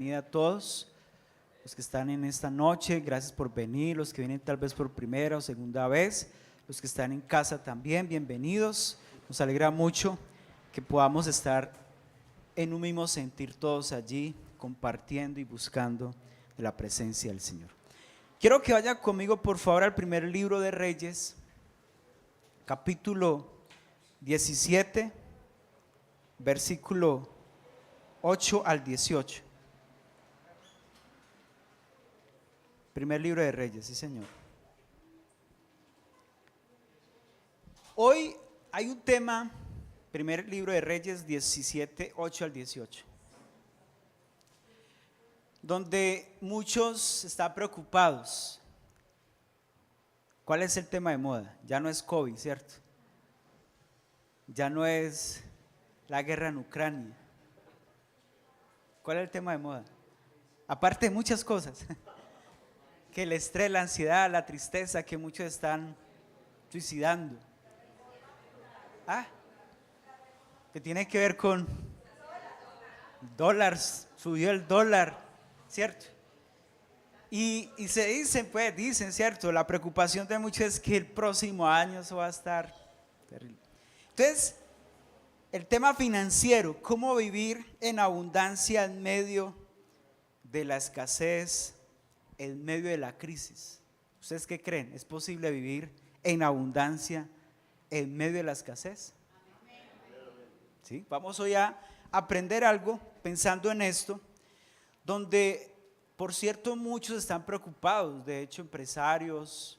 Bienvenida a todos los que están en esta noche, gracias por venir, los que vienen tal vez por primera o segunda vez, los que están en casa también, bienvenidos. Nos alegra mucho que podamos estar en un mismo sentir todos allí, compartiendo y buscando de la presencia del Señor. Quiero que vaya conmigo por favor al primer libro de Reyes, capítulo 17, versículo 8 al 18. Primer libro de Reyes, sí señor. Hoy hay un tema, primer libro de Reyes 17, 8 al 18, donde muchos están preocupados. ¿Cuál es el tema de moda? Ya no es COVID, ¿cierto? Ya no es la guerra en Ucrania. ¿Cuál es el tema de moda? Aparte de muchas cosas. Que el estrés, la ansiedad, la tristeza, que muchos están suicidando. Que tiene que ver con dólares, subió el dólar, ¿cierto? Y se dicen, pues dicen, ¿cierto? La preocupación de muchos es que el próximo año eso va a estar terrible. Entonces, el tema financiero, cómo vivir en abundancia en medio de la escasez, en medio de la crisis. ¿Ustedes qué creen? ¿Es posible vivir en abundancia en medio de la escasez? ¿Sí? Vamos hoy a aprender algo pensando en esto, donde por cierto muchos están preocupados, de hecho empresarios,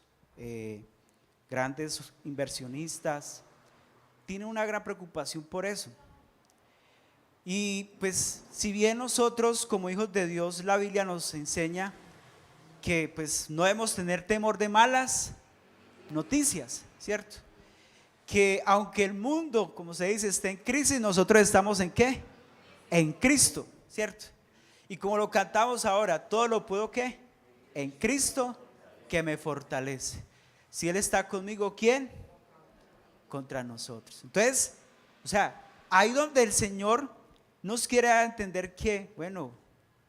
grandes inversionistas, tienen una gran preocupación por eso. Y pues si bien nosotros como hijos de Dios, la Biblia nos enseña que pues no debemos tener temor de malas noticias, ¿cierto? Que aunque el mundo, como se dice, esté en crisis, nosotros estamos ¿en qué? En Cristo, ¿cierto? Y como lo cantamos ahora, todo lo puedo ¿qué? En Cristo que me fortalece. Si Él está conmigo, ¿quién? Contra nosotros. Entonces, o sea, ahí donde el Señor nos quiere entender que, bueno,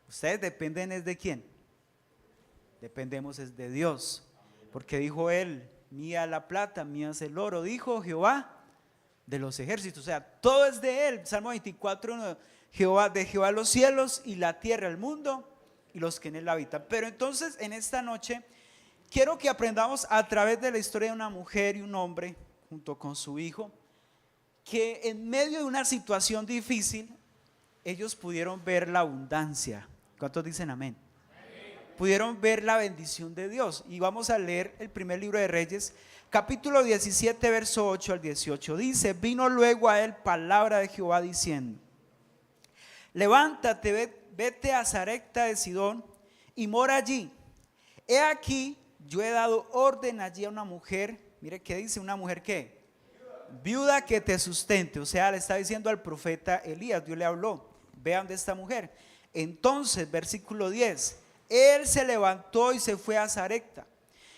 ustedes dependen es de quién. Dependemos es de Dios, porque dijo Él, mía la plata, mía es el oro, dijo Jehová de los ejércitos, o sea, todo es de Él. Salmo 24, Jehová, de Jehová los cielos y la tierra, el mundo y los que en él habitan. Pero entonces en esta noche quiero que aprendamos a través de la historia de una mujer y un hombre junto con su hijo, que en medio de una situación difícil ellos pudieron ver la abundancia. ¿Cuántos dicen amén? Pudieron ver la bendición de Dios. Y vamos a leer el primer libro de Reyes, capítulo 17, verso 8 al 18. Dice: vino luego a él palabra de Jehová diciendo: levántate, vete a Sarepta de Sidón y mora allí. He aquí, yo he dado orden allí a una mujer. Mire qué dice, una mujer ¿qué? Viuda que te sustente. O sea, le está diciendo al profeta Elías, Dios le habló, vean de esta mujer. Entonces, versículo 10, él se levantó y se fue a Sarepta.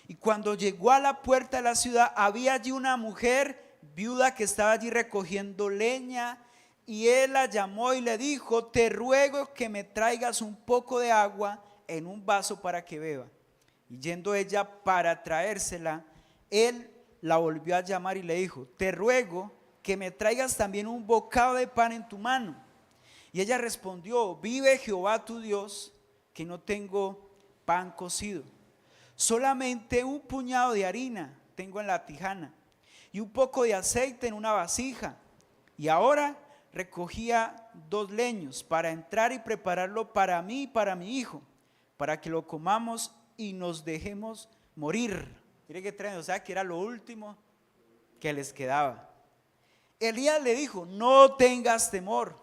Y cuando llegó a la puerta de la ciudad, había allí una mujer viuda que estaba allí recogiendo leña. Y él la llamó y le dijo: te ruego que me traigas un poco de agua en un vaso para que beba. Y yendo ella para traérsela, él la volvió a llamar y le dijo: te ruego que me traigas también un bocado de pan en tu mano. Y ella respondió: vive Jehová tu Dios, que no tengo pan cocido, solamente un puñado de harina tengo en la tijana y un poco de aceite en una vasija. Y ahora recogía 2 leños para entrar y prepararlo para mí y para mi hijo, para que lo comamos y nos dejemos morir. Mire que traen, o sea que era lo último que les quedaba. Elías le dijo: no tengas temor,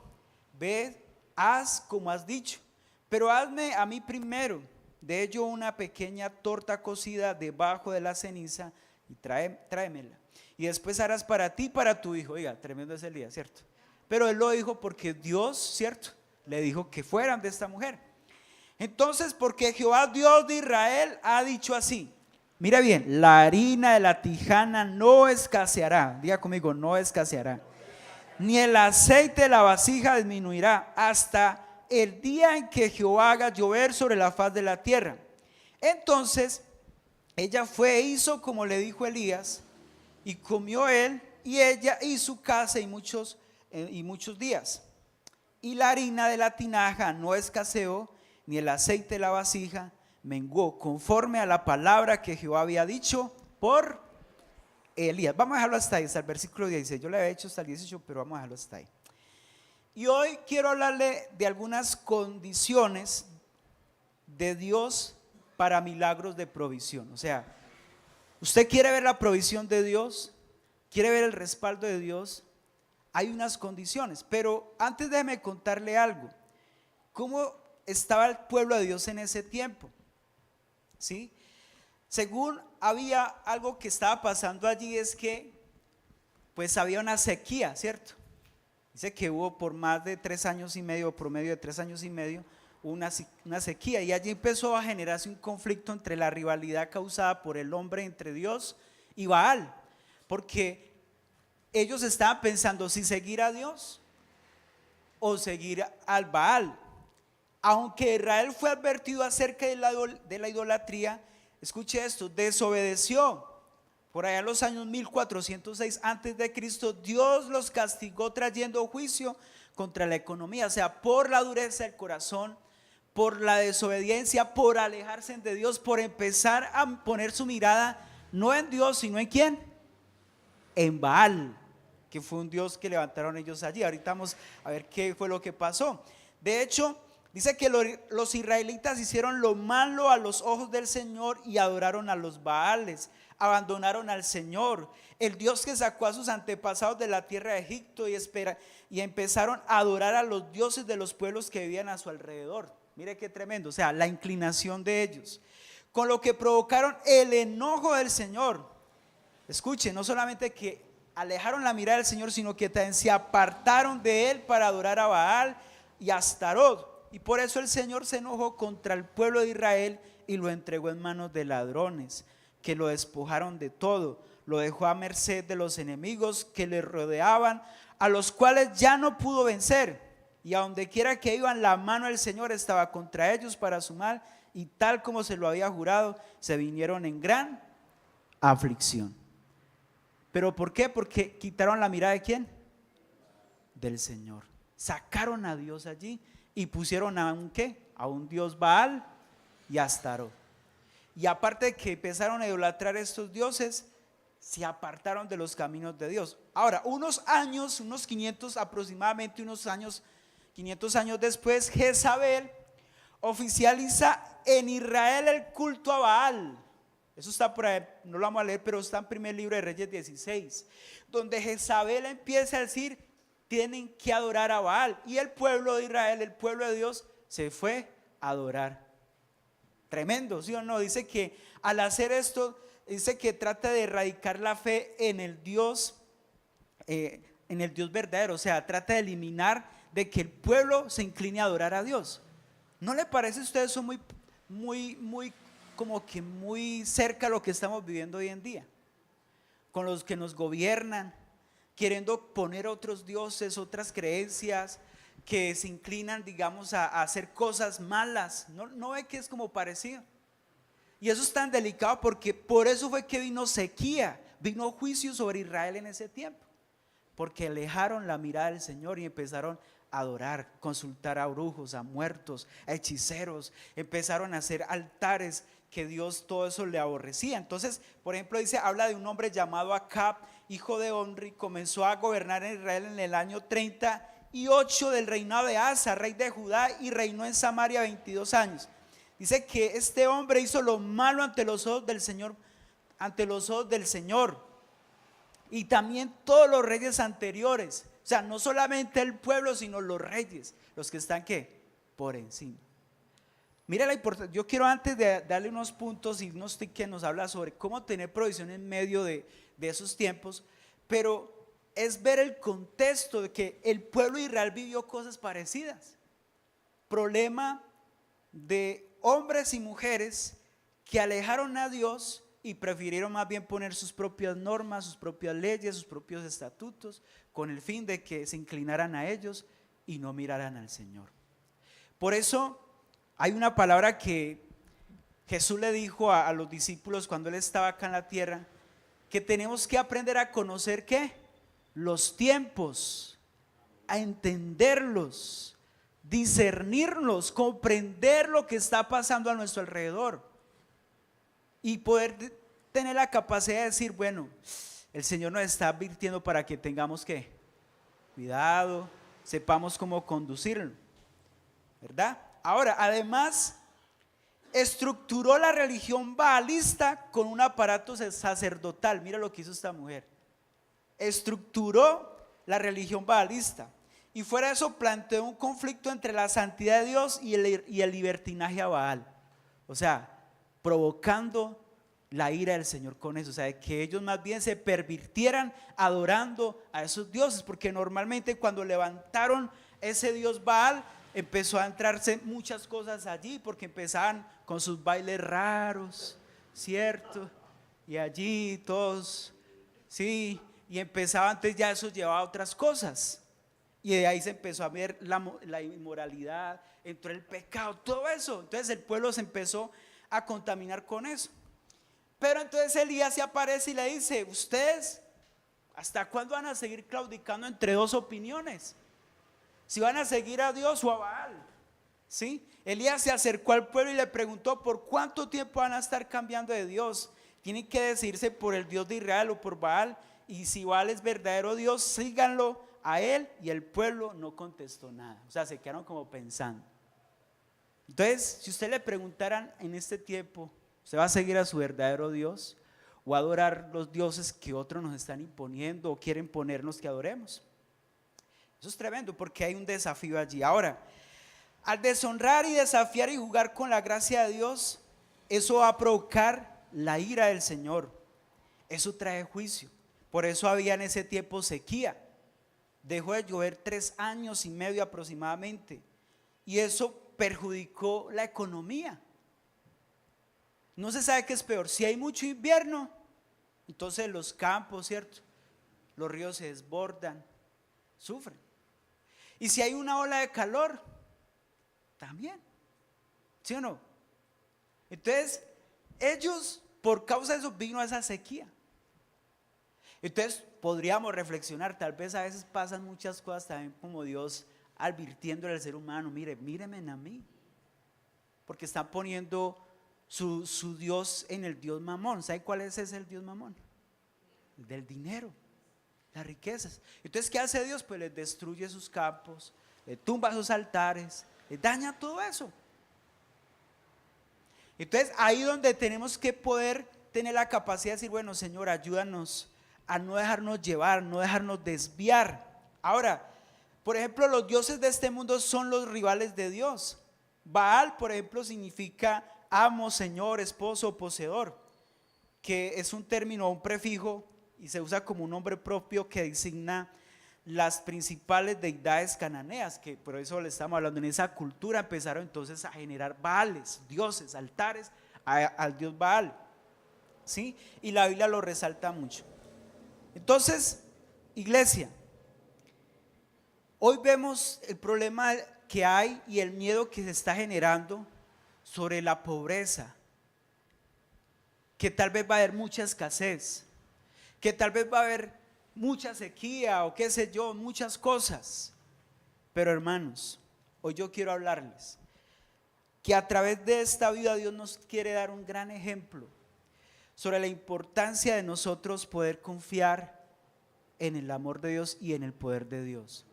ve, haz como has dicho, pero hazme a mí primero de ello una pequeña torta cocida debajo de la ceniza y tráemela. Y después harás para ti y para tu hijo. Oiga, tremendo es Elías, ¿cierto? Pero él lo dijo porque Dios, ¿cierto?, le dijo que fueran de esta mujer. Entonces, porque Jehová Dios de Israel ha dicho así. Mira bien, la harina de la tijana no escaseará. Diga conmigo, no escaseará. Ni el aceite de la vasija disminuirá hasta el día en que Jehová haga llover sobre la faz de la tierra. Entonces ella fue e hizo como le dijo Elías, y comió él y ella y su casa y muchos días. Y la harina de la tinaja no escaseó, ni el aceite de la vasija menguó, conforme a la palabra que Jehová había dicho por Elías. Vamos a dejarlo hasta ahí, hasta el versículo 16. Yo le había hecho hasta el 18, pero vamos a dejarlo hasta ahí. Y hoy quiero hablarle de algunas condiciones de Dios para milagros de provisión. O sea, usted quiere ver la provisión de Dios, quiere ver el respaldo de Dios, hay unas condiciones. Pero antes déjeme contarle algo. ¿Cómo estaba el pueblo de Dios en ese tiempo? ¿Sí? Según había algo que estaba pasando allí, es que pues había una sequía, ¿cierto? Dice que hubo por más de 3 años y medio, promedio de 3 años y medio, una sequía, y allí empezó a generarse un conflicto entre la rivalidad causada por el hombre entre Dios y Baal, porque ellos estaban pensando si seguir a Dios o seguir al Baal. Aunque Israel fue advertido acerca de la idolatría, escuche esto, desobedeció. Por allá en los años 1406 antes de Cristo, Dios los castigó trayendo juicio contra la economía, o sea, por la dureza del corazón, por la desobediencia, por alejarse de Dios, por empezar a poner su mirada no en Dios, sino en ¿quién? En Baal, que fue un Dios que levantaron ellos allí. Ahorita vamos a ver qué fue lo que pasó. De hecho, dice que los israelitas hicieron lo malo a los ojos del Señor y adoraron a los Baales. Abandonaron al Señor, el Dios que sacó a sus antepasados de la tierra de Egipto, y empezaron a adorar a los dioses de los pueblos que vivían a su alrededor. Mire qué tremendo, o sea, la inclinación de ellos, con lo que provocaron el enojo del Señor. Escuche, no solamente que alejaron la mirada del Señor, sino que también se apartaron de Él para adorar a Baal y a Astarot. Y por eso el Señor se enojó contra el pueblo de Israel y lo entregó en manos de ladrones, que lo despojaron de todo, lo dejó a merced de los enemigos que le rodeaban, a los cuales ya no pudo vencer, y a donde quiera que iban, la mano del Señor estaba contra ellos para su mal, y tal como se lo había jurado, se vinieron en gran aflicción. ¿Pero por qué? Porque quitaron la mirada ¿de quién? Del Señor. Sacaron a Dios allí y pusieron a un ¿qué? A un Dios Baal y Astarot. Y aparte de que empezaron a idolatrar a estos dioses, se apartaron de los caminos de Dios. Ahora, unos 500 aproximadamente, 500 años después, Jezabel oficializa en Israel el culto a Baal. Eso está por ahí, no lo vamos a leer, pero está en primer libro de Reyes 16, donde Jezabel empieza a decir, tienen que adorar a Baal. Y el pueblo de Israel, el pueblo de Dios, se fue a adorar. Tremendo, ¿sí o no? Dice que al hacer esto, dice que trata de erradicar la fe en el Dios verdadero. O sea, trata de eliminar de que el pueblo se incline a adorar a Dios. ¿No le parece a usted eso muy como que muy cerca a lo que estamos viviendo hoy en día? Con los que nos gobiernan, queriendo poner otros dioses, otras creencias, que se inclinan, digamos, a hacer cosas malas. ¿No ve que es como parecido? Y eso es tan delicado, porque por eso fue que vino sequía, vino juicio sobre Israel en ese tiempo, porque alejaron la mirada del Señor y empezaron a adorar, consultar a brujos, a muertos, a hechiceros, empezaron a hacer altares que Dios todo eso le aborrecía. Entonces, por ejemplo, habla de un hombre llamado Acab, hijo de Omri, comenzó a gobernar en Israel en el año 38 del reinado de Asa, rey de Judá, y reinó en Samaria 22 años. Dice que este hombre hizo lo malo ante los ojos del Señor, y también todos los reyes anteriores. O sea, no solamente el pueblo, sino los reyes, los que están ¿qué? Por encima. Mira la importancia. Yo quiero, antes de darle unos puntos y unos tips que nos habla sobre cómo tener provisión en medio de esos tiempos, pero es ver el contexto de que el pueblo de Israel vivió cosas parecidas. Problema de hombres y mujeres que alejaron a Dios y prefirieron más bien poner sus propias normas, sus propias leyes, sus propios estatutos, con el fin de que se inclinaran a ellos y no miraran al Señor. Por eso hay una palabra que Jesús le dijo a los discípulos cuando él estaba acá en la tierra, que tenemos que aprender a conocer ¿qué? Los tiempos, a entenderlos, discernirlos, comprender lo que está pasando a nuestro alrededor y poder tener la capacidad de decir, bueno, el Señor nos está advirtiendo para que tengamos ¿qué? Cuidado, sepamos cómo conducirlo, ¿verdad? Ahora, además, estructuró la religión baalista con un aparato sacerdotal. Mira lo que hizo esta mujer. Estructuró la religión baalista. Y fuera de eso planteó un conflicto entre la santidad de Dios y el libertinaje a Baal. O sea, provocando la ira del Señor con eso. O sea, que ellos más bien se pervirtieran adorando a esos dioses. Porque normalmente cuando levantaron ese dios Baal, empezó a entrarse muchas cosas allí, porque empezaban con sus bailes raros, ¿cierto? Y allí todos, sí, y empezaba, entonces ya eso llevaba a otras cosas. Y de ahí se empezó a ver la inmoralidad, entró el pecado, todo eso. Entonces el pueblo se empezó a contaminar con eso. Pero entonces Elías se aparece y le dice, ustedes, ¿hasta cuándo van a seguir claudicando entre dos opiniones? Si van a seguir a Dios o a Baal, ¿sí? Elías se acercó al pueblo y le preguntó, ¿por cuánto tiempo van a estar cambiando de Dios? Tienen que decidirse por el Dios de Israel o por Baal, y si Baal es verdadero Dios, síganlo a él. Y el pueblo no contestó nada, o sea, se quedaron como pensando. Entonces, si usted le preguntaran en este tiempo, ¿usted va a seguir a su verdadero Dios o a adorar los dioses que otros nos están imponiendo o quieren ponernos que adoremos? Eso es tremendo porque hay un desafío allí. Ahora, al deshonrar y desafiar y jugar con la gracia de Dios, eso va a provocar la ira del Señor. Eso trae juicio. Por eso había en ese tiempo sequía. Dejó de llover 3 años y medio aproximadamente. Y eso perjudicó la economía. No se sabe qué es peor. Si hay mucho invierno, entonces los campos, ¿cierto? Los ríos se desbordan, sufren. Y si hay una ola de calor, también, ¿sí o no? Entonces, ellos, por causa de eso, vino a esa sequía. Entonces, podríamos reflexionar, tal vez a veces pasan muchas cosas también como Dios advirtiéndole al ser humano, míreme a mí, porque están poniendo su Dios en el Dios Mamón. ¿Sabe cuál es ese el Dios Mamón? El del dinero, las riquezas. Entonces, ¿qué hace Dios? Pues les destruye sus campos, le tumba sus altares, les daña todo eso. Entonces, ahí donde tenemos que poder tener la capacidad de decir, bueno, Señor, ayúdanos a no dejarnos llevar, no dejarnos desviar. Ahora, por ejemplo, los dioses de este mundo son los rivales de Dios. Baal, por ejemplo, significa amo, señor, esposo, poseedor, que es un término, un prefijo, y se usa como un nombre propio que designa las principales deidades cananeas, que por eso le estamos hablando. En esa cultura empezaron entonces a generar baales, dioses, altares al dios Baal, ¿sí? Y la Biblia lo resalta mucho. Entonces, iglesia, hoy vemos el problema que hay y el miedo que se está generando sobre la pobreza, que tal vez va a haber mucha escasez, que tal vez va a haber mucha sequía o qué sé yo, muchas cosas. Pero hermanos, hoy yo quiero hablarles que a través de esta vida Dios nos quiere dar un gran ejemplo sobre la importancia de nosotros poder confiar en el amor de Dios y en el poder de Dios.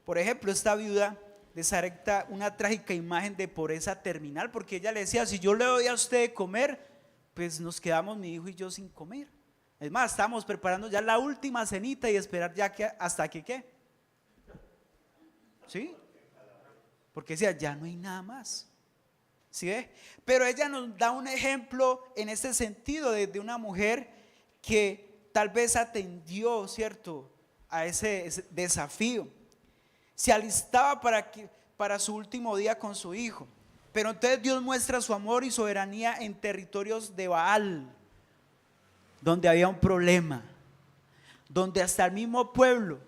Por ejemplo, esta viuda de Sarepta, una trágica imagen de pobreza terminal, porque ella le decía, si yo le doy a usted de comer, pues nos quedamos mi hijo y yo sin comer. Es más, estamos preparando ya la última cenita y esperar ya que hasta que ¿qué? ¿Sí? Porque decía, ya no hay nada más. ¿Sí ve? Pero ella nos da un ejemplo en este sentido de una mujer que tal vez atendió, ¿cierto?, a ese desafío. Se alistaba para su último día con su hijo. Pero entonces Dios muestra su amor y soberanía en territorios de Baal, donde había un problema, donde hasta el mismo pueblo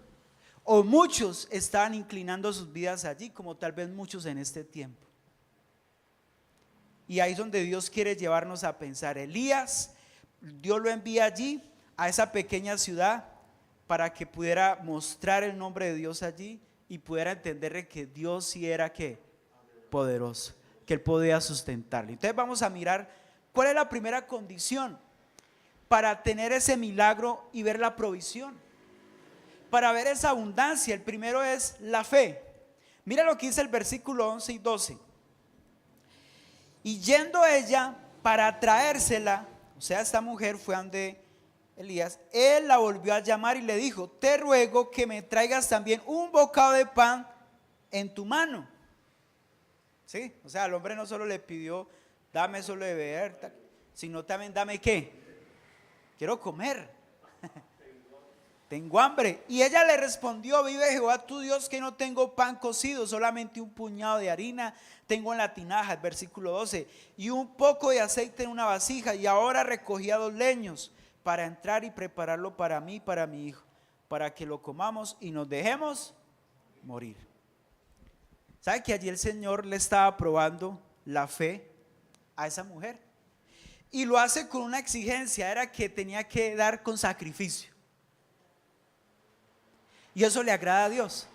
o muchos estaban inclinando sus vidas allí, como tal vez muchos en este tiempo. Y ahí es donde Dios quiere llevarnos a pensar. Elías, Dios lo envía allí, a esa pequeña ciudad, para que pudiera mostrar el nombre de Dios allí y pudiera entender que Dios sí era ¿qué? Poderoso, que Él podía sustentarle. Entonces vamos a mirar cuál es la primera condición para tener ese milagro y ver la provisión. Para ver esa abundancia, el primero es la fe. Mira lo que dice el versículo 11 y 12. Y yendo ella para traérsela, o sea, esta mujer fue ante Elías, él la volvió a llamar y le dijo: te ruego que me traigas también un bocado de pan en tu mano. ¿Sí? O sea, el hombre no solo le pidió dame solo de beber, sino también dame ¿qué? Quiero comer. Tengo hambre. Y ella le respondió: vive Jehová tu Dios que no tengo pan cocido, solamente un puñado de harina tengo en la tinaja, el versículo 12, y un poco de aceite en una vasija, y ahora recogía 2 leños para entrar y prepararlo para mí y para mi hijo, para que lo comamos y nos dejemos morir. ¿Sabe que allí el Señor le estaba probando la fe a esa mujer? Y lo hace con una exigencia, era que tenía que dar con sacrificio. Y eso le agrada a Dios.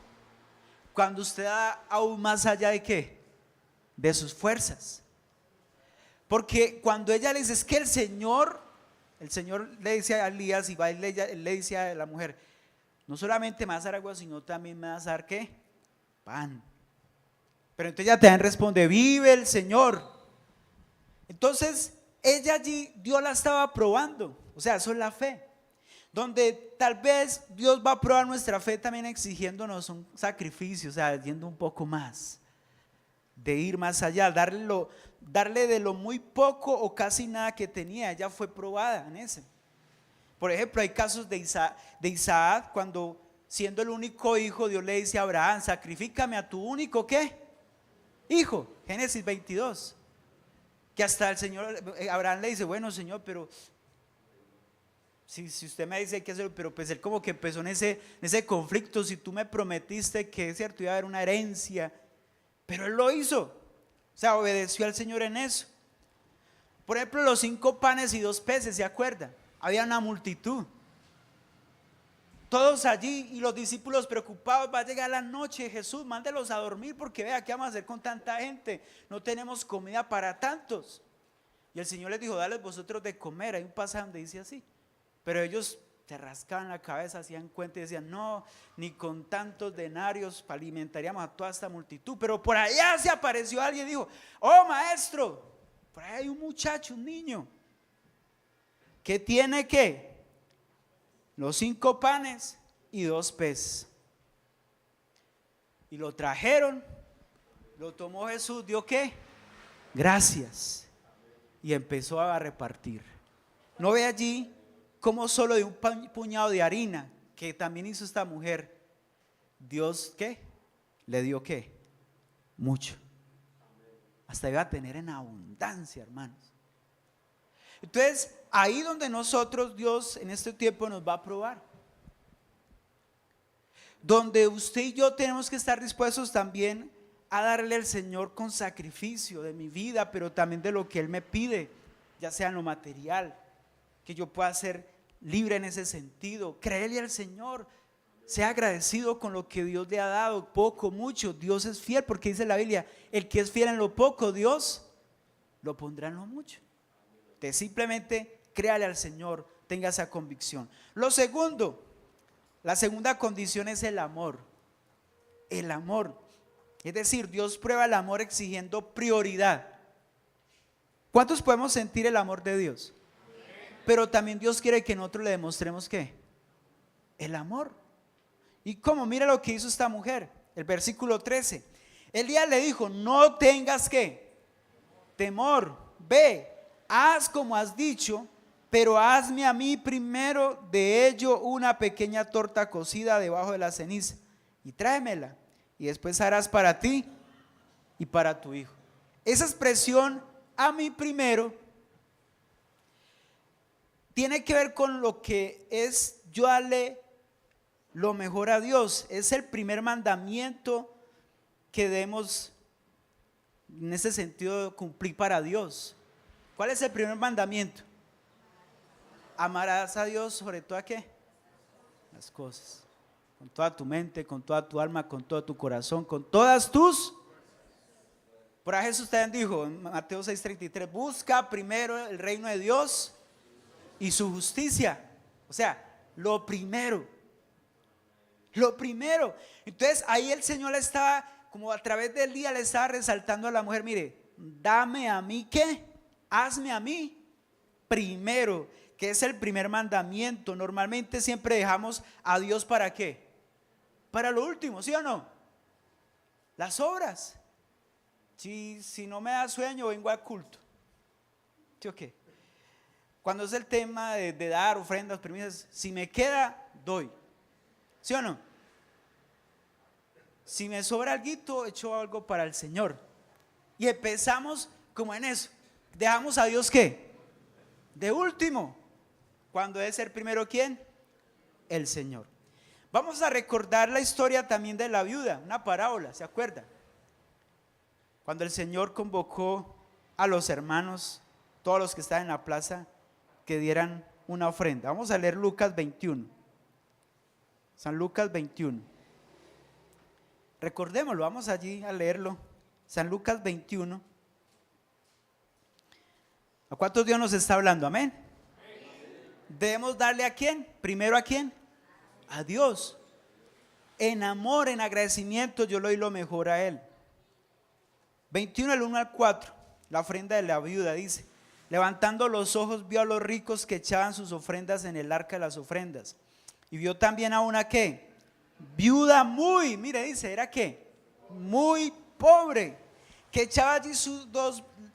Cuando usted da aún más allá de ¿qué? De sus fuerzas. Porque cuando ella le dice, es que el Señor le dice a Elías, y va y le dice a la mujer: no solamente me vas a dar agua, sino también me vas a dar ¿qué? Pan. Pero entonces ella también responde: vive el Señor. Entonces ella allí, Dios la estaba probando. O sea, eso es la fe. Donde tal vez Dios va a probar nuestra fe también exigiéndonos un sacrificio, o sea, yendo un poco más, de ir más allá, darle de lo muy poco o casi nada que tenía. Ella fue probada en ese. Por ejemplo, hay casos de Isaac, cuando siendo el único hijo, Dios le dice a Abraham: sacrifícame a tu único ¿qué? Hijo. Génesis 22. Que hasta el Señor, Abraham le dice: bueno, Señor, pero si usted me dice que hacer, pero pues él como que empezó en ese conflicto. Si tú me prometiste que es cierto, iba a haber una herencia, pero él lo hizo, o sea, obedeció al Señor en eso. Por ejemplo, los 5 panes y 2 peces, ¿se acuerdan? Había una multitud, todos allí, y los discípulos preocupados: va a llegar la noche, Jesús, mándelos a dormir, porque vea, ¿qué vamos a hacer con tanta gente? No tenemos comida para tantos. Y el Señor les dijo: dales vosotros de comer. Hay un pasaje donde dice así. Pero ellos se rascaban la cabeza, hacían cuenta y decían: no, ni con tantos denarios alimentaríamos a toda esta multitud. Pero por allá se apareció alguien y dijo: oh maestro, por ahí hay un muchacho, un niño, que tiene ¿qué? Los 5 panes y 2 peces. Y lo trajeron, lo tomó Jesús, dio ¿qué? Gracias, y empezó a repartir. ¿No ve allí cómo solo de un puñado de harina que también hizo esta mujer, Dios ¿qué? Le dio ¿qué? Mucho. Hasta iba a tener en abundancia, hermanos. Entonces, ahí donde nosotros, Dios en este tiempo nos va a probar. Donde usted y yo tenemos que estar dispuestos también a darle al Señor con sacrificio de mi vida, pero también de lo que Él me pide, ya sea en lo material, que yo pueda ser libre en ese sentido. Créele al Señor, sea agradecido con lo que Dios le ha dado, poco, mucho. Dios es fiel, porque dice la Biblia: el que es fiel en lo poco, Dios lo pondrá en lo mucho. Entonces simplemente créale al Señor, tenga esa convicción. Lo segundo, la segunda condición es el amor. El amor, es decir, Dios prueba el amor exigiendo prioridad. ¿Cuántos podemos sentir el amor de Dios? Pero también Dios quiere que nosotros le demostremos ¿qué? El amor. ¿Y cómo? Mira lo que hizo esta mujer, el versículo 13. Elías le dijo: no tengas ¿qué? Temor, ve, haz como has dicho, pero hazme a mí primero de ello una pequeña torta cocida debajo de la ceniza, y tráemela, y después harás para ti y para tu hijo. Esa expresión, a mí primero, tiene que ver con lo que es yo darle lo mejor a Dios. Es el primer mandamiento que debemos, en ese sentido, cumplir para Dios. ¿Cuál es el primer mandamiento? Amarás a Dios sobre todas ¿qué? Las cosas. Con toda tu mente, con toda tu alma, con todo tu corazón, con todas tus. Por ahí Jesús también dijo en Mateo 6:33, busca primero el reino de Dios y su justicia. O sea, lo primero. Lo primero. Entonces ahí el Señor le estaba, como a través del día le estaba resaltando a la mujer, mire, dame a mí ¿qué? Hazme a mí primero, que es el primer mandamiento. Normalmente siempre dejamos a Dios ¿para qué? Para lo último, ¿sí o no? Las obras. Si no me da sueño, vengo al culto. ¿Sí o qué? Cuando es el tema de dar ofrendas, premisas, si me queda, doy. ¿Sí o no? Si me sobra algo, echo algo para el Señor. Y empezamos como en eso. Dejamos a Dios ¿qué? De último. Cuando debe ser primero ¿quién? El Señor. Vamos a recordar la historia también de la viuda, una parábola, ¿se acuerdan? Cuando el Señor convocó a los hermanos, todos los que estaban en la plaza, que dieran una ofrenda. Vamos a leer Lucas 21. San Lucas 21. Recordémoslo, vamos allí a leerlo. San Lucas 21. ¿A cuántos Dios nos está hablando? Amén. Debemos darle ¿a quién? Primero ¿a quién? A Dios. En amor, en agradecimiento, yo le doy lo mejor a Él. 21 del 1 al 4, la ofrenda de la viuda dice: levantando los ojos vio a los ricos que echaban sus ofrendas en el arca de las ofrendas, y vio también a una ¿qué? Viuda muy, mire dice, ¿era qué? Muy pobre, que echaba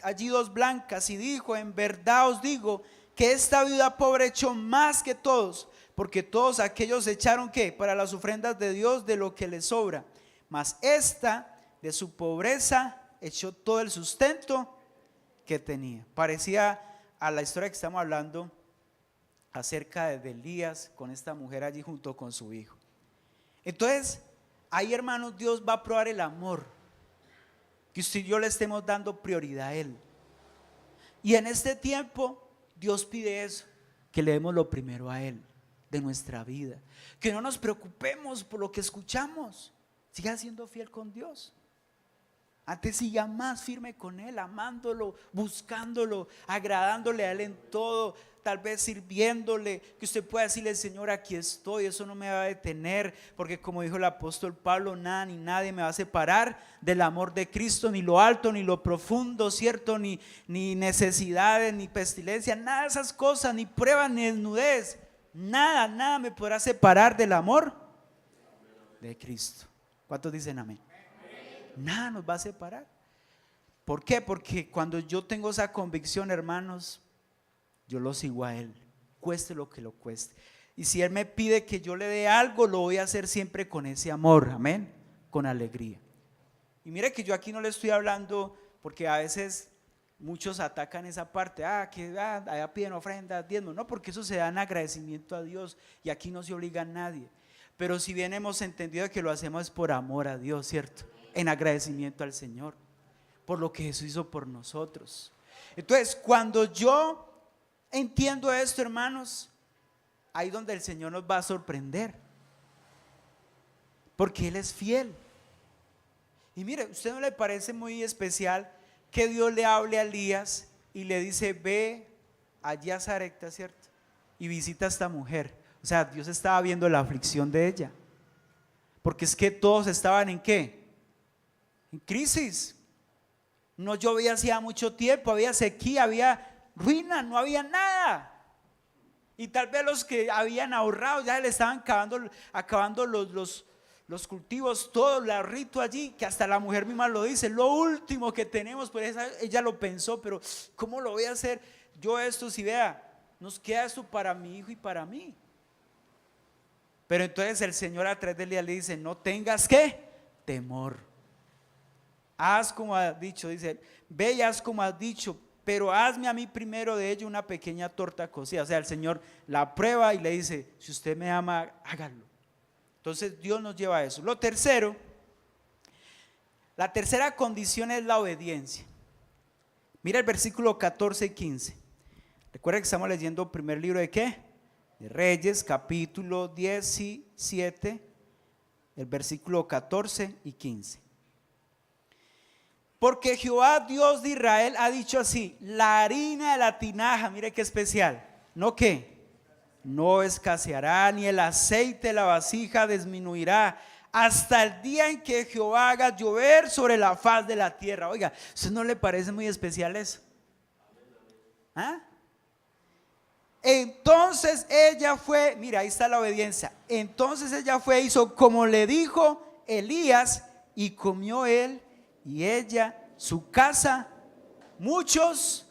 allí dos blancas, y dijo: en verdad os digo que esta viuda pobre echó más que todos, porque todos aquellos echaron ¿qué? Para las ofrendas de Dios de lo que les sobra, mas esta de su pobreza echó todo el sustento que tenía. Parecía a la historia que estamos hablando acerca de Elías con esta mujer allí junto con su hijo. Entonces, ahí hermanos, Dios va a probar el amor, que usted y yo le estemos dando prioridad a Él. Y en este tiempo Dios pide eso, que le demos lo primero a Él de nuestra vida, que no nos preocupemos por lo que escuchamos, siga siendo fiel con Dios. Antes siga más firme con Él, amándolo, buscándolo, agradándole a Él en todo, tal vez sirviéndole, que usted pueda decirle: Señor, aquí estoy, eso no me va a detener, porque como dijo el apóstol Pablo, nada ni nadie me va a separar del amor de Cristo, ni lo alto, ni lo profundo, ¿cierto? Ni necesidades, ni pestilencia, nada de esas cosas, ni pruebas, ni desnudez, nada me podrá separar del amor de Cristo. ¿Cuántos dicen amén? Nada nos va a separar. ¿Por qué? Porque cuando yo tengo esa convicción, hermanos, yo lo sigo a Él, cueste lo que lo cueste. Y si Él me pide que yo le dé algo, lo voy a hacer siempre con ese amor, amén, con alegría. Y mire que yo aquí no le estoy hablando, porque a veces muchos atacan esa parte, allá piden ofrendas, diezmos, no, porque eso se da en agradecimiento a Dios, y aquí no se obliga a nadie. Pero si bien hemos entendido que lo hacemos por amor a Dios, ¿cierto? En agradecimiento al Señor por lo que Jesús hizo por nosotros. Entonces, cuando yo entiendo esto, hermanos, ahí donde el Señor nos va a sorprender, porque Él es fiel. Y mire, ¿usted no le parece muy especial que Dios le hable a Elías y le dice: ve allí a Sarepta, ¿cierto? Y visita a esta mujer? O sea, Dios estaba viendo la aflicción de ella, porque es que todos estaban ¿en qué? En crisis. No llovía hacía mucho tiempo, había sequía, había ruina, no había nada. Y tal vez los que habían ahorrado ya le estaban acabando los cultivos, todo el rito allí, que hasta la mujer misma lo dice: lo último que tenemos, pues ella lo pensó, pero ¿cómo lo voy a hacer yo esto? Si vea, nos queda esto para mi hijo y para mí. Pero entonces el Señor a través de Elías le dice: no tengas ¿qué? Temor. Haz como has dicho, dice, ve y haz como has dicho, pero hazme a mí primero de ello una pequeña torta cocida. O sea, el Señor la prueba y le dice: si usted me ama, hágalo. Entonces Dios nos lleva a eso. Lo tercero, la tercera condición es la obediencia. Mira el versículo 14 y 15. Recuerda que estamos leyendo el primer libro de ¿qué? De Reyes, capítulo 17, el versículo 14 y 15. Porque Jehová Dios de Israel ha dicho así: la harina de la tinaja, mire qué especial, ¿no qué? No escaseará, ni el aceite de la vasija disminuirá, hasta el día en que Jehová haga llover sobre la faz de la tierra. Oiga, ¿eso no le parece muy especial eso? ¿Ah? Entonces ella fue, mira, ahí está la obediencia. Entonces ella fue, hizo como le dijo Elías, y comió él y ella, su casa, muchos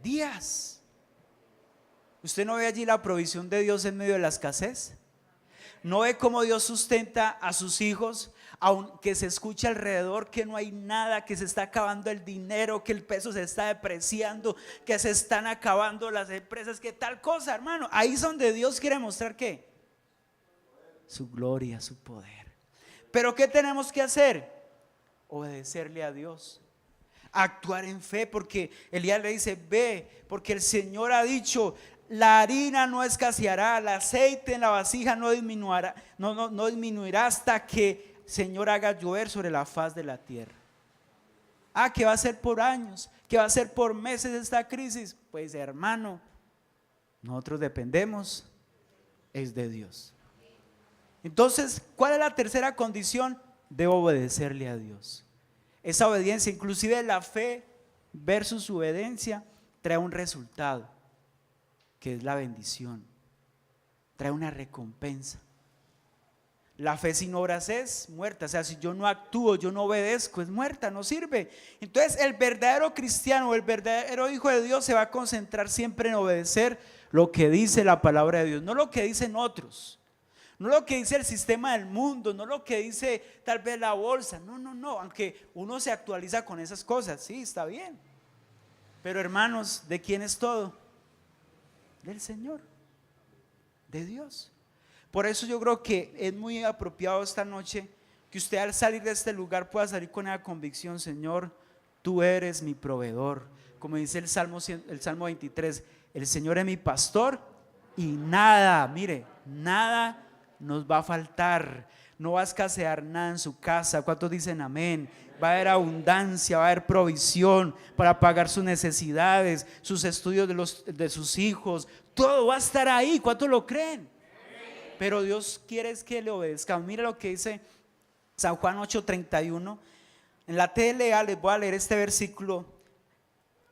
días. ¿Usted no ve allí la provisión de Dios en medio de la escasez? ¿No ve cómo Dios sustenta a sus hijos, aunque se escuche alrededor que no hay nada, que se está acabando el dinero, que el peso se está depreciando, que se están acabando las empresas, que tal cosa, hermano? Ahí es donde Dios quiere mostrar ¿qué? Su gloria, su poder. Pero ¿qué tenemos que hacer? Obedecerle a Dios, actuar en fe, porque Elías le dice: ve, porque el Señor ha dicho, la harina no escaseará, el aceite en la vasija no disminuirá, no disminuirá hasta que el Señor haga llover sobre la faz de la tierra. Que va a ser por años, que va a ser por meses esta crisis. Pues hermano, nosotros dependemos es de Dios. Entonces, ¿cuál es la tercera condición? Debo obedecerle a Dios. Esa obediencia, inclusive la fe versus su obediencia, trae un resultado, que es la bendición, trae una recompensa. La fe sin obras es muerta, o sea, si yo no actúo, yo no obedezco, es muerta, no sirve. Entonces el verdadero cristiano, el verdadero hijo de Dios se va a concentrar siempre en obedecer lo que dice la palabra de Dios, no lo que dicen otros, no lo que dice el sistema del mundo, no lo que dice tal vez la bolsa, no, aunque uno se actualiza con esas cosas, sí, está bien. Pero hermanos, ¿de quién es todo? Del Señor, de Dios. Por eso yo creo que es muy apropiado esta noche que usted al salir de este lugar pueda salir con la convicción: Señor, tú eres mi proveedor. Como dice el Salmo 23, el Señor es mi pastor y nada, mire, nada nos va a faltar, no va a escasear nada en su casa. ¿Cuántos dicen amén? Va a haber abundancia, va a haber provisión para pagar sus necesidades, sus estudios de sus hijos, todo va a estar ahí. ¿Cuántos lo creen? Pero Dios quiere es que le obedezcamos. Mira lo que dice San Juan 8:31. En la TLA les voy a leer este versículo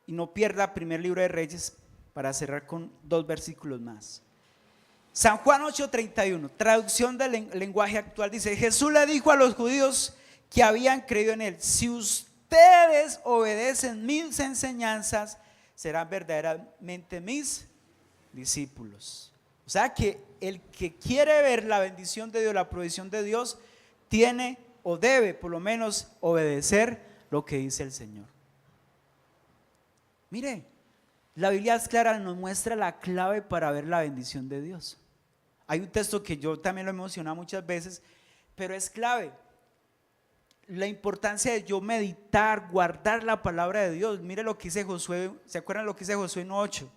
y no pierda primer libro de Reyes para cerrar con 2 versículos más. San Juan 8:31, traducción del lenguaje actual, dice: Jesús le dijo a los judíos que habían creído en él: si ustedes obedecen mis enseñanzas, serán verdaderamente mis discípulos. O sea que el que quiere ver la bendición de Dios, la provisión de Dios, tiene o debe por lo menos obedecer lo que dice el Señor. Mire, la Biblia es clara, nos muestra la clave para ver la bendición de Dios. Hay un texto que yo también lo he mencionado muchas veces, pero es clave. La importancia de yo meditar, guardar la palabra de Dios. Mire lo que dice Josué, ¿se acuerdan lo que dice Josué 1:8?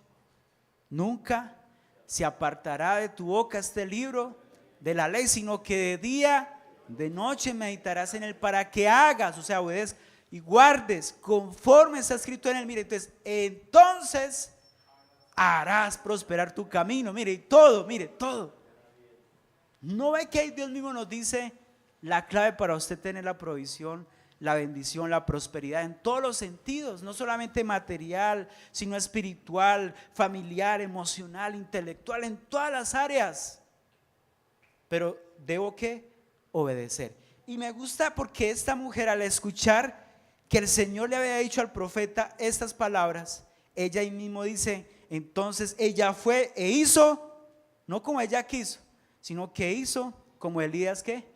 Nunca se apartará de tu boca este libro de la ley, sino que de día, de noche meditarás en él, para que hagas, o sea, obedezcas y guardes conforme está escrito en él. Mire, entonces harás prosperar tu camino. Mire, todo. ¿No ve que Dios mismo nos dice la clave para usted tener la provisión, la bendición, la prosperidad en todos los sentidos? No solamente material, sino espiritual, familiar, emocional, intelectual, en todas las áreas. Pero debo que obedecer. Y me gusta porque esta mujer, al escuchar que el Señor le había dicho al profeta estas palabras, ella ahí mismo dice: entonces ella fue e hizo, no como ella quiso, sino que hizo como Elías que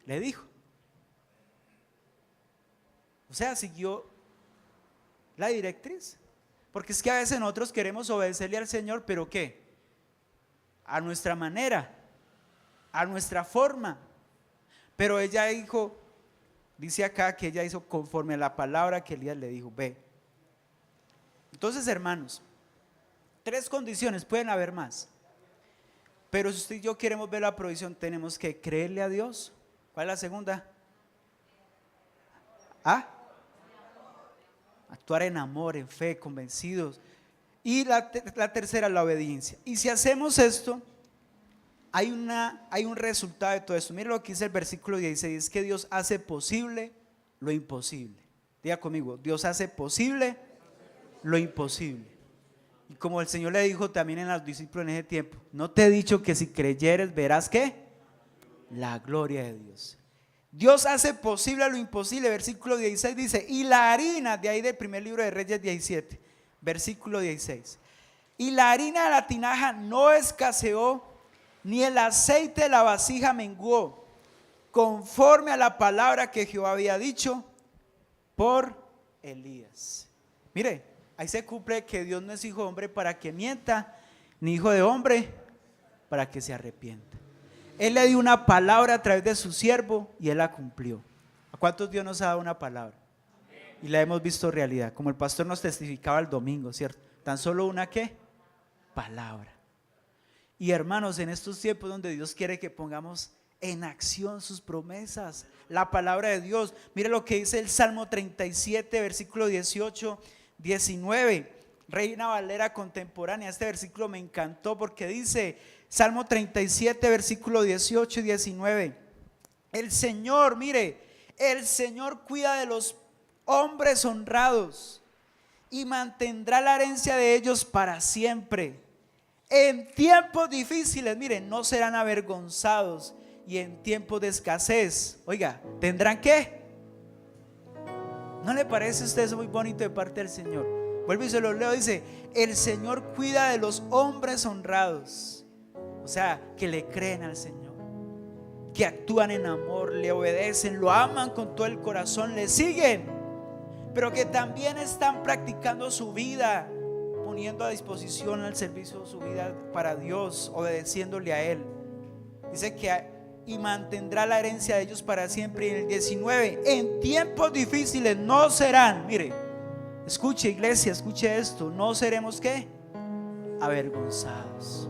le dijo. O sea, siguió la directriz. Porque es que a veces nosotros queremos obedecerle al Señor, pero ¿qué? A nuestra manera. a nuestra forma. Pero ella dijo, dice acá que ella hizo conforme a la palabra que Elías le dijo, ve. Entonces, hermanos, 3 condiciones, pueden haber más. Pero si usted y yo queremos ver la provisión, tenemos que creerle a Dios. ¿Cuál es la segunda? Actuar en amor, en fe, convencidos. Y la tercera, la obediencia. Y si hacemos esto, hay un resultado de todo esto. Mire lo que dice el versículo 16, es que Dios hace posible lo imposible. Diga conmigo, Dios hace posible lo imposible. Y como el Señor le dijo también a los discípulos en ese tiempo, no te he dicho que si creyeres verás ¿qué? La gloria de Dios. Dios hace posible lo imposible. Versículo 16 dice, y la harina, de ahí del primer libro de Reyes 17, versículo 16, y la harina de la tinaja no escaseó, ni el aceite de la vasija menguó, conforme a la palabra que Jehová había dicho por Elías. Mire, ahí se cumple que Dios no es hijo de hombre para que mienta, ni hijo de hombre para que se arrepienta. Él le dio una palabra a través de su siervo y él la cumplió. ¿A cuántos Dios nos ha dado una palabra? Y la hemos visto realidad, como el pastor nos testificaba el domingo, ¿cierto? Tan solo una ¿qué? Palabra. Y hermanos, en estos tiempos donde Dios quiere que pongamos en acción sus promesas, la palabra de Dios. Mire lo que dice el Salmo 37, versículo 18, 19, Reina Valera contemporánea. Este versículo me encantó porque dice, Salmo 37, versículo 18 y 19, el Señor, mire, el Señor cuida de los hombres honrados y mantendrá la herencia de ellos para siempre. En tiempos difíciles, miren, no serán avergonzados, y en tiempos de escasez, oiga, ¿tendrán qué? ¿No le parece a usted eso muy bonito de parte del Señor? Vuelvo y se lo leo, dice, el Señor cuida de los hombres honrados, o sea, que le creen al Señor, que actúan en amor, le obedecen, lo aman con todo el corazón, le siguen, pero que también están practicando su vida, poniendo a disposición al servicio su vida para Dios, obedeciéndole a Él. Dice que y mantendrá la herencia de ellos para siempre. Y en el 19, en tiempos difíciles no serán, mire, escuche iglesia, escuche esto, no seremos ¿qué? Avergonzados.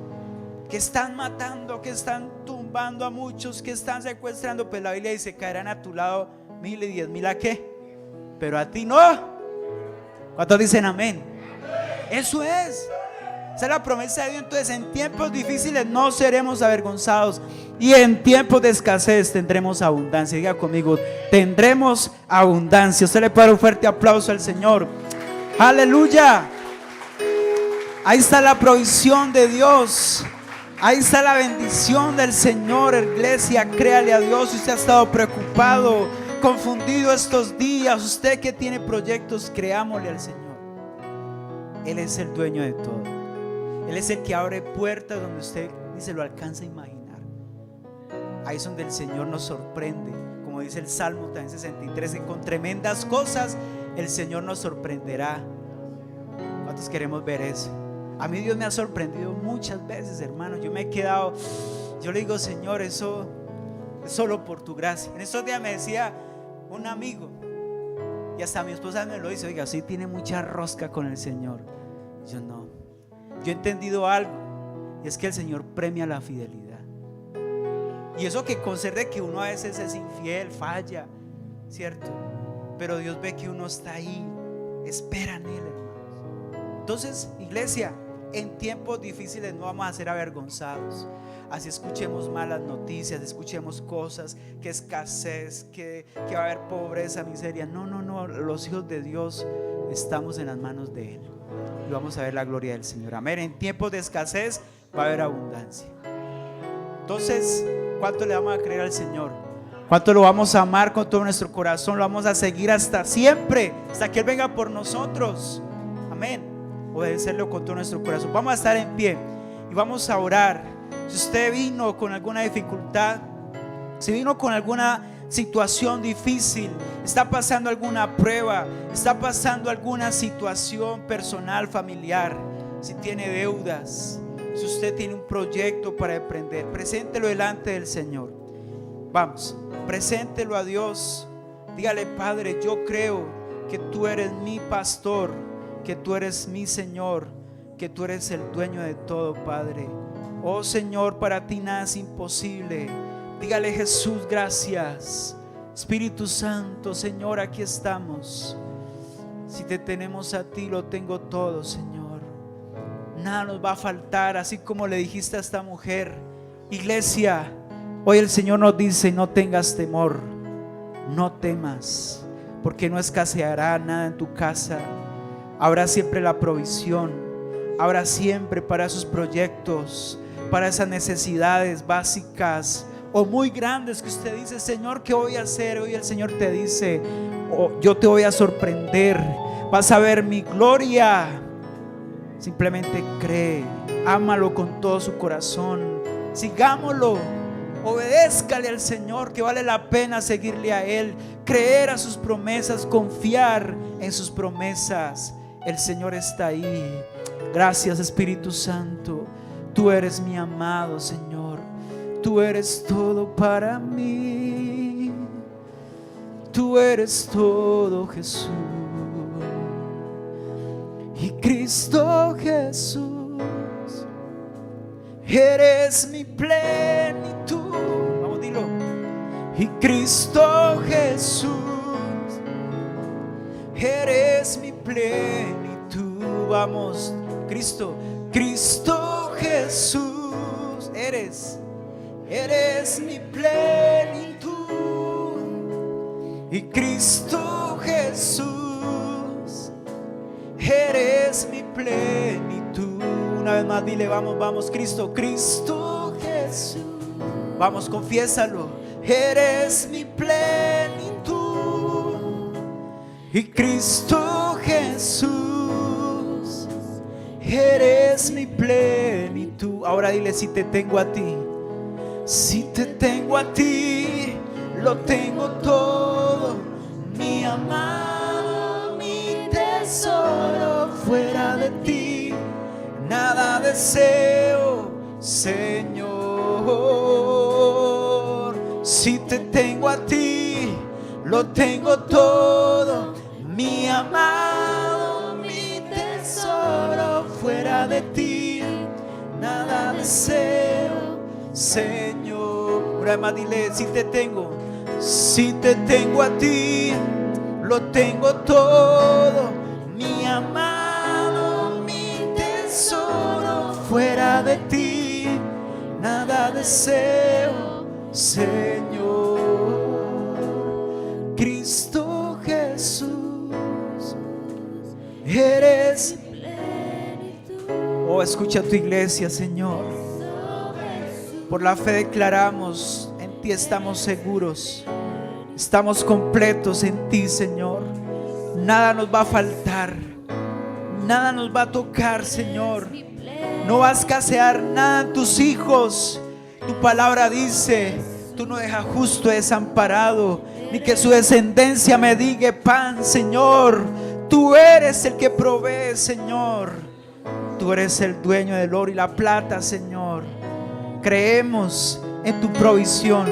Que están matando, que están tumbando a muchos, que están secuestrando, pues la Biblia dice, caerán a tu lado 1000 y 10,000 ¿a qué? Pero a ti no. ¿Cuántos dicen amén? Eso es. Esa es la promesa de Dios. Entonces, en tiempos difíciles no seremos avergonzados, y en tiempos de escasez tendremos abundancia. Diga conmigo, tendremos abundancia. Usted le puede dar un fuerte aplauso al Señor. Aleluya. Ahí está la provisión de Dios. Ahí está la bendición del Señor. Iglesia, créale a Dios. Si usted ha estado preocupado, confundido estos días, usted que tiene proyectos, creámosle al Señor. Él es el dueño de todo. Él es el que abre puertas donde usted ni se lo alcanza a imaginar. Ahí es donde el Señor nos sorprende. Como dice el Salmo también 63, que con tremendas cosas el Señor nos sorprenderá. ¿Cuántos queremos ver eso? A mí Dios me ha sorprendido muchas veces, hermanos. Yo me he quedado, yo le digo, Señor, eso es solo por tu gracia. En estos días me decía un amigo, y hasta mi esposa me lo dice, oiga, sí tiene mucha rosca con el Señor. Yo no. Yo he entendido algo, y es que el Señor premia la fidelidad. Y eso que concede que uno a veces es infiel, falla, ¿cierto? Pero Dios ve que uno está ahí, espera en Él, hermanos. Entonces, iglesia, en tiempos difíciles no vamos a ser avergonzados. Así escuchemos malas noticias, escuchemos cosas, que escasez, que va a haber pobreza, miseria. No, los hijos de Dios estamos en las manos de Él y vamos a ver la gloria del Señor. Amén. En tiempos de escasez va a haber abundancia. Entonces, ¿cuánto le vamos a creer al Señor? ¿Cuánto lo vamos a amar con todo nuestro corazón? Lo vamos a seguir hasta siempre, hasta que Él venga por nosotros. Amén. Obedecerlo con todo nuestro corazón. Vamos a estar en pie y vamos a orar. Si usted vino con alguna dificultad, si vino con alguna situación difícil, está pasando alguna prueba, está pasando alguna situación personal, familiar, si tiene deudas, Si usted tiene un proyecto para emprender, preséntelo delante del Señor. Vamos, preséntelo a Dios. Dígale: Padre, yo creo que tú eres mi pastor, que tú eres mi Señor, que tú eres el dueño de todo, Padre. Oh Señor, para ti nada es imposible. Dígale: Jesús, gracias. Espíritu Santo, Señor, aquí estamos. Si te tenemos a ti, lo tengo todo, Señor. Nada nos va a faltar, así como le dijiste a esta mujer. Iglesia, hoy el Señor nos dice: no tengas temor, no temas, porque no escaseará nada en tu casa. Habrá siempre la provisión, habrá siempre para esos proyectos, para esas necesidades básicas o muy grandes que usted dice: Señor, ¿qué voy a hacer? Hoy el Señor te dice: oh, yo te voy a sorprender, vas a ver mi gloria. Simplemente cree, ámalo con todo su corazón, sigámoslo, obedézcale al Señor, que vale la pena seguirle a Él, creer a sus promesas, confiar en sus promesas. El Señor está ahí. Gracias, Espíritu Santo. Tú eres mi amado Señor, tú eres todo para mí, tú eres todo, Jesús. Y Cristo Jesús, eres mi plenitud. Vamos, dilo. Y Cristo Jesús, eres mi plenitud. Vamos, Cristo, Cristo Jesús, eres mi plenitud. Y Cristo Jesús, eres mi plenitud. Una vez más dile: vamos, vamos, Cristo, Cristo Jesús. Vamos, confiésalo. Eres mi plenitud. Y Cristo Jesús, eres mi plenitud. Ahora dile: si te tengo a ti, si te tengo a ti, lo tengo todo, mi amado, mi tesoro. Fuera de ti nada deseo, Señor. Si te tengo a ti, lo tengo todo, mi amado, mi tesoro. Fuera de ti nada deseo, Señor. Una vez más dile: si te tengo a ti, lo tengo todo, mi amado, mi tesoro. Fuera de ti nada deseo, Señor. Cristo Jesús, eres. Oh, escucha a tu iglesia, Señor. Por la fe declaramos: en ti estamos seguros, estamos completos en ti, Señor. Nada nos va a faltar, nada nos va a tocar, Señor. No va a escasear nada en tus hijos. Tu palabra dice: tú no dejas justo desamparado, ni que su descendencia mendigue pan, Señor. Tú eres el que provee, Señor. Tú eres el dueño del oro y la plata, Señor. Creemos en tu provisión.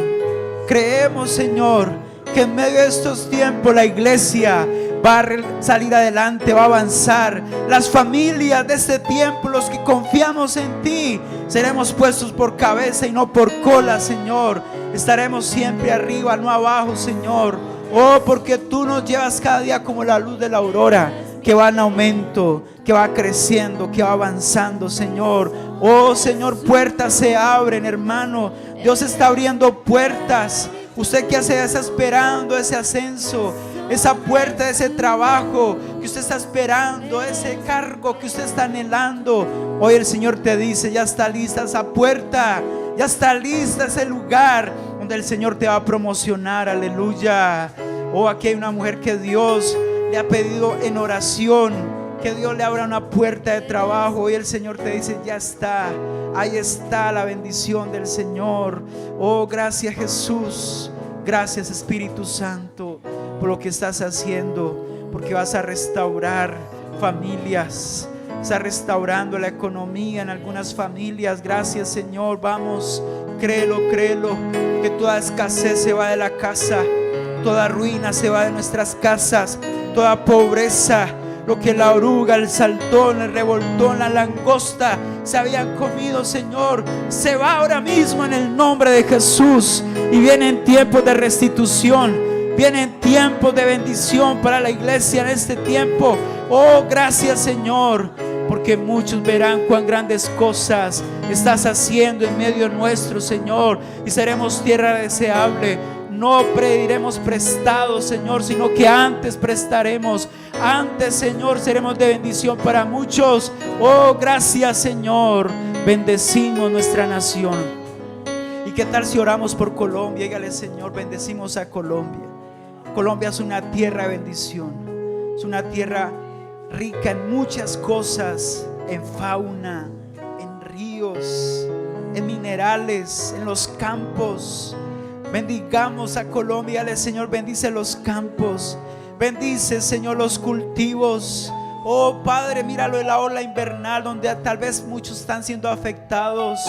Creemos, Señor, que en medio de estos tiempos la iglesia va a salir adelante, va a avanzar. Las familias de este tiempo, los que confiamos en ti, seremos puestos por cabeza y no por cola, Señor. Estaremos siempre arriba, no abajo, Señor. Oh, porque tú nos llevas cada día como la luz de la aurora, que va en aumento, que va creciendo, que va avanzando, Señor. Oh, Señor, puertas se abren, hermano. Dios está abriendo puertas. Usted que está esperando ese ascenso, esa puerta, ese trabajo que usted está esperando, ese cargo que usted está anhelando, hoy el Señor te dice: ya está lista esa puerta, ya está lista ese lugar donde el Señor te va a promocionar. Aleluya. Oh, aquí hay una mujer que Dios le ha pedido en oración que Dios le abra una puerta de trabajo. Hoy el Señor te dice: ya está, ahí está la bendición del Señor. Oh, gracias, Jesús. Gracias, Espíritu Santo, por lo que estás haciendo, porque vas a restaurar familias, está restaurando la economía en algunas familias. Gracias, Señor. Vamos, créelo, que toda escasez se va de la casa, toda ruina se va de nuestras casas, toda pobreza, lo que la oruga, el saltón, el revoltón, la langosta se habían comido, Señor, se va ahora mismo en el nombre de Jesús. Y vienen tiempos de restitución, vienen tiempos de bendición para la iglesia en este tiempo. Oh, gracias, Señor, porque muchos verán cuán grandes cosas estás haciendo en medio nuestro, Señor, y seremos tierra deseable. No pediremos prestado, Señor, sino que antes prestaremos. Antes, Señor, seremos de bendición para muchos. Oh, gracias, Señor. Bendecimos nuestra nación. ¿Y qué tal si oramos por Colombia? Dígale, Señor, bendecimos a Colombia. Colombia es una tierra de bendición. Es una tierra rica en muchas cosas, en fauna, en ríos, en minerales, en los campos. Bendigamos a Colombia. Dale, Señor, bendice los campos, bendice, Señor, los cultivos. Oh, Padre, míralo en la ola invernal donde tal vez muchos están siendo afectados.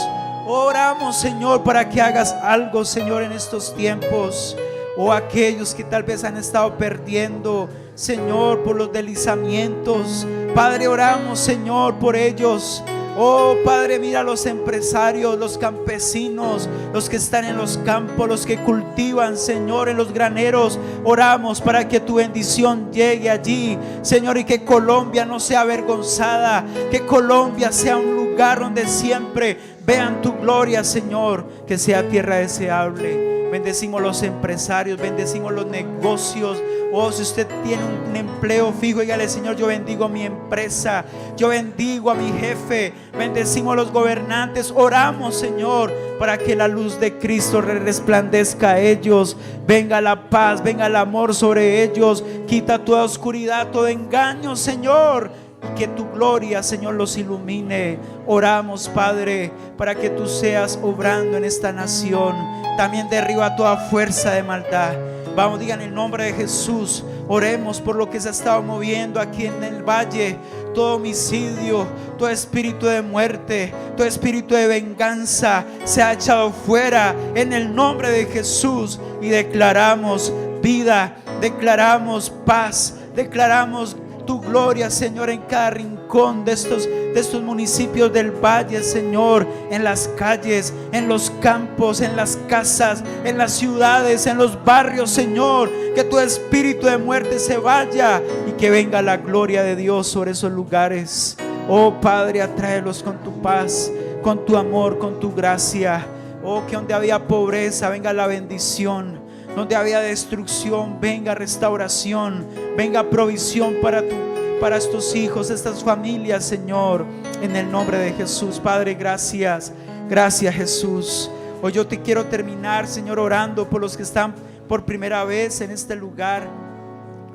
Oramos, Señor, para que hagas algo, Señor, en estos tiempos. Oh, aquellos que tal vez han estado perdiendo, Señor, por los deslizamientos. Padre, oramos, Señor, por ellos. Oh, Padre, mira a los empresarios, los campesinos, los que están en los campos, los que cultivan, Señor, en los graneros. Oramos para que tu bendición llegue allí, Señor, y que Colombia no sea avergonzada, que Colombia sea un lugar donde siempre vean tu gloria, Señor, que sea tierra deseable. Bendecimos los empresarios, bendecimos los negocios. Oh, si usted tiene un empleo fijo, dígale, Señor, yo bendigo a mi empresa, yo bendigo a mi jefe. Bendecimos a los gobernantes. Oramos, Señor, para que la luz de Cristo resplandezca a ellos. Venga la paz, venga el amor sobre ellos. Quita toda oscuridad, todo engaño, Señor, y que tu gloria, Señor, los ilumine. Oramos, Padre, para que tú seas obrando en esta nación. También derriba toda fuerza de maldad. Vamos, digan el nombre de Jesús. Oremos por lo que se ha estado moviendo aquí en el valle. Todo homicidio, todo espíritu de muerte, todo espíritu de venganza se ha echado fuera en el nombre de Jesús. Y declaramos vida, declaramos paz, declaramos tu gloria, Señor, en cada rincón de estos municipios del valle, Señor, en las calles, en los campos, en las casas, en las ciudades, en los barrios, Señor. Que tu espíritu de muerte se vaya y que venga la gloria de Dios sobre esos lugares. Oh, Padre, atráelos con tu paz, con tu amor, con tu gracia. Oh, que donde había pobreza venga la bendición, donde había destrucción venga restauración, venga provisión para estos hijos, estas familias, Señor, en el nombre de Jesús. Padre, gracias, gracias, Jesús. Hoy yo te quiero terminar, Señor, orando por los que están por primera vez en este lugar,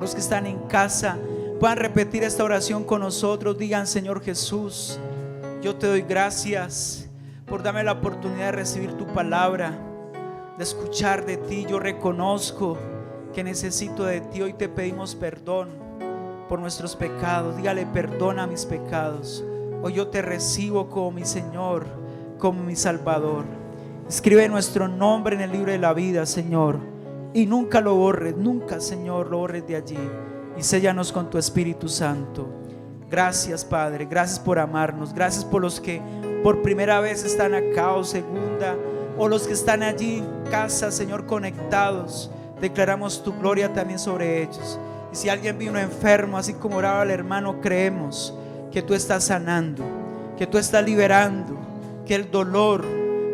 los que están en casa. Puedan repetir esta oración con nosotros. Digan, Señor Jesús, yo te doy gracias por darme la oportunidad de recibir tu palabra, de escuchar de ti. Yo reconozco que necesito de ti. Hoy te pedimos perdón por nuestros pecados. Dígale, perdona mis pecados. Hoy yo te recibo como mi Señor, como mi Salvador. Escribe nuestro nombre en el libro de la vida, Señor, y nunca lo borres, nunca, Señor, lo borres de allí. Y séllanos con tu Espíritu Santo. Gracias, Padre, gracias por amarnos. Gracias por los que por primera vez están acá o segunda, o los que están allí en casa, Señor, conectados. Declaramos tu gloria también sobre ellos. Y si alguien vino enfermo, así como oraba el hermano, creemos que tú estás sanando, que tú estás liberando, que el dolor,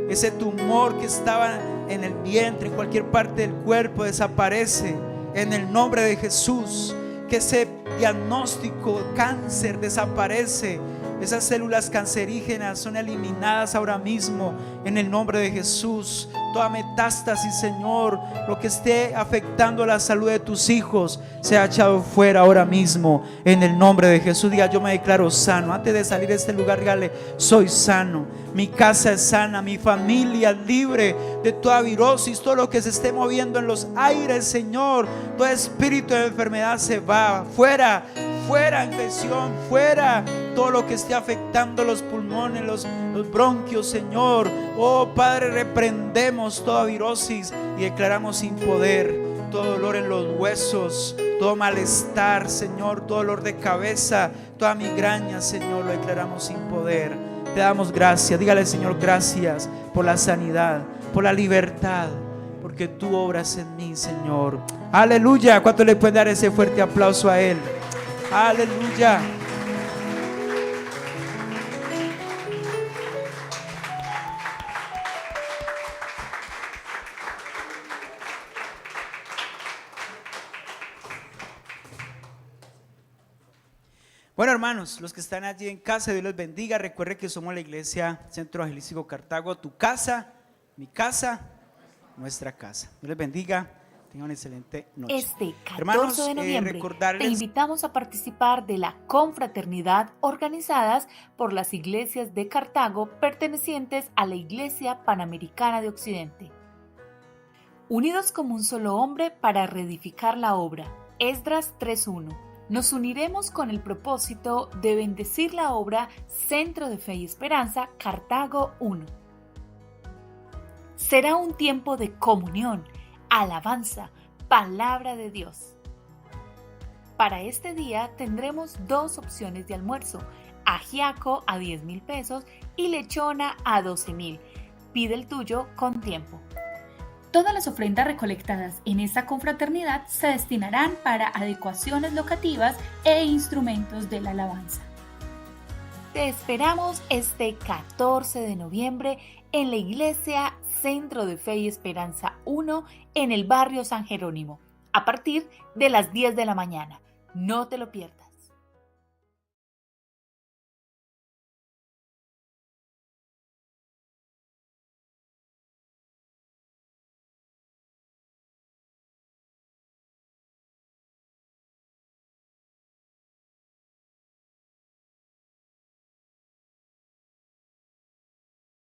ese tumor que estaba en el vientre, en cualquier parte del cuerpo, desaparece en el nombre de Jesús. Que ese diagnóstico, cáncer, desaparece. Esas células cancerígenas son eliminadas ahora mismo en el nombre de Jesús. Toda metástasis, Señor, lo que esté afectando la salud de tus hijos, se ha echado fuera ahora mismo en el nombre de Jesús. Diga, yo me declaro sano. Antes de salir de este lugar, dígale, soy sano. Mi casa es sana, mi familia libre de toda virosis. Todo lo que se esté moviendo en los aires, Señor, todo espíritu de enfermedad se va fuera, fuera infección, fuera todo lo que esté afectando los pulmones, los bronquios, Señor. Oh Padre, reprendemos toda virosis y declaramos sin poder todo dolor en los huesos, todo malestar, Señor, todo dolor de cabeza, toda migraña, Señor, lo declaramos sin poder. Te damos gracias. Dígale, Señor, gracias por la sanidad, por la libertad, porque tú obras en mí, Señor. Aleluya. ¿Cuánto le pueden dar ese fuerte aplauso a Él? Aleluya. Bueno, hermanos, los que están allí en casa, Dios les bendiga. Recuerde que somos la iglesia Centro Evangelístico Cartago. Tu casa, mi casa, nuestra casa. Dios les bendiga. Tengan una excelente noche. Este 14 hermanos, de noviembre recordarles... te invitamos a participar de la confraternidad organizadas por las iglesias de Cartago pertenecientes a la Iglesia Panamericana de Occidente. Unidos como un solo hombre para reedificar la obra. Esdras 3:1. Nos uniremos con el propósito de bendecir la obra Centro de Fe y Esperanza Cartago 1. Será un tiempo de comunión, alabanza, palabra de Dios. Para este día tendremos 2 opciones de almuerzo: ajiaco a 10,000 pesos y lechona a 12,000. Pide el tuyo con tiempo. Todas las ofrendas recolectadas en esta confraternidad se destinarán para adecuaciones locativas e instrumentos de la alabanza. Te esperamos este 14 de noviembre en la Iglesia Centro de Fe y Esperanza 1 en el barrio San Jerónimo, a partir de las 10 de la mañana. No te lo pierdas.